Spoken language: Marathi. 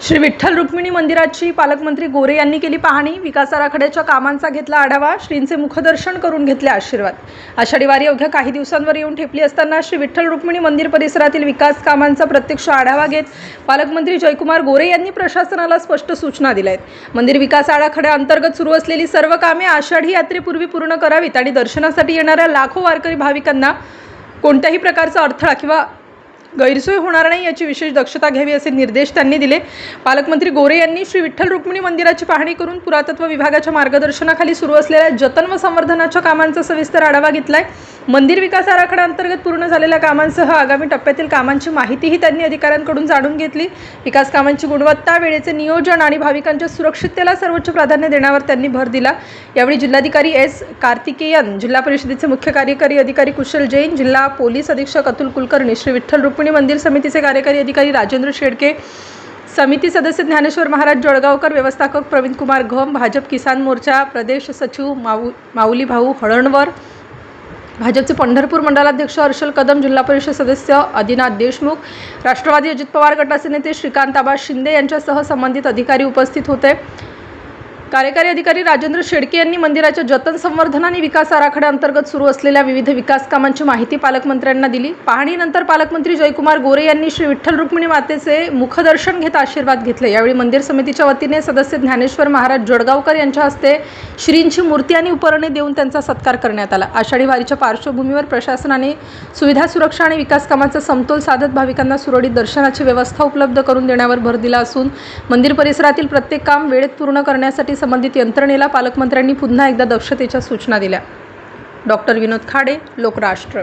श्री विठ्ठल रुक्मिणी मंदिराची पालकमंत्री गोरे यांनी केली पाहणी। विकास आराखड्याच्या कामांचा घेतला आढावा। श्रींचे मुखदर्शन करून घेतले आशीर्वाद। आषाढी वारी अवघ्या काही दिवसांवर येऊन ठेपली असताना श्री विठ्ठल रुक्मिणी मंदिर परिसरातील विकास कामांचा प्रत्यक्ष आढावा घेत पालकमंत्री जयकुमार गोरे यांनी प्रशासनाला स्पष्ट सूचना दिल्या आहेत। मंदिर विकास आराखड्याअंतर्गत सुरू असलेली सर्व कामे आषाढी यात्रेपूर्वी पूर्ण करावीत आणि दर्शनासाठी येणाऱ्या लाखो वारकरी भाविकांना कोणत्याही प्रकारचा अडथळा किंवा गैरसोय होणार नाही याची विशेष दक्षता घ्यावी असे निर्देश त्यांनी दिले। पालकमंत्री गोरे यांनी श्री विठ्ठल रुक्मिणी मंदिराची पाहणी करून पुरातत्व विभागाच्या मार्गदर्शनाखाली सुरू असलेल्या जतन व संवर्धनाच्या कामांचा सविस्तर आढावा घेतलाय। मंदिर विकास आराखड्याअंतर्गत पूर्ण झालेल्या कामांसह आगामी टप्प्यातील कामांची माहितीही त्यांनी अधिकाऱ्यांकडून जाणून घेतली। विकास कामांची गुणवत्ता, वेळेचे नियोजन आणि भाविकांच्या सुरक्षिततेला सर्वोच्च प्राधान्य देण्यावर त्यांनी भर दिला। यावेळी जिल्हाधिकारी एस कार्तिकेयन, जिल्हा परिषदेचे मुख्य कार्यकारी अधिकारी कुशल जैन, जिल्हा पोलीस अधीक्षक अतुल कुलकर्णी, श्री विठ्ठल रुक्मिणी मंदिर समितीचे कार्यकारी अधिकारी राजेंद्र शेडके, समिती सदस्य ज्ञानेश्वर महाराज जळगावकर, व्यवस्थापक प्रवीण कुमार घम, भाजप किसान मोर्चा प्रदेश सचिव माऊली भाऊ हळणवर, भाजपचे पंढरपूर मंडलाध्यक्ष हर्षल कदम, जिल्हा परिषद सदस्य आदिनाथ देशमुख, राष्ट्रवादी अजित पवार गटाचे नेते श्रीकांत आबा शिंदे यांच्यासह संबंधित अधिकारी उपस्थित होते। कार्यकारी अधिकारी राजेंद्र शेडके यांनी मंदिराच्या जतन, संवर्धन आणि विकास आराखड्याअंतर्गत सुरू असलेल्या विविध विकास कामांची माहिती पालकमंत्र्यांना दिली। पाहणीनंतर पालकमंत्री जयकुमार गोरे यांनी श्री विठ्ठल रुक्मिणी मातेचे मुखदर्शन घेत आशीर्वाद घेतले। यावेळी मंदिर समितीच्या वतीने सदस्य ज्ञानेश्वर महाराज जळगावकर यांच्या हस्ते श्रींची मूर्ती आणि उपरणे देऊन त्यांचा सत्कार करण्यात आला। आषाढी वारीच्या पार्श्वभूमीवर प्रशासनाने सुविधा, सुरक्षा आणि विकास कामांचा समतोल साधत भाविकांना सुरळीत दर्शनाची व्यवस्था उपलब्ध करून देण्यावर भर दिला असून मंदिर परिसरातील प्रत्येक काम वेळेत पूर्ण करण्यासाठी संबंधित यंत्रणेला पालकमंत्र्यांनी पुन्हा एकदा दक्षतेच्या सूचना दिल्या। डॉक्टर विनोद खाडे, लोकराष्ट्र।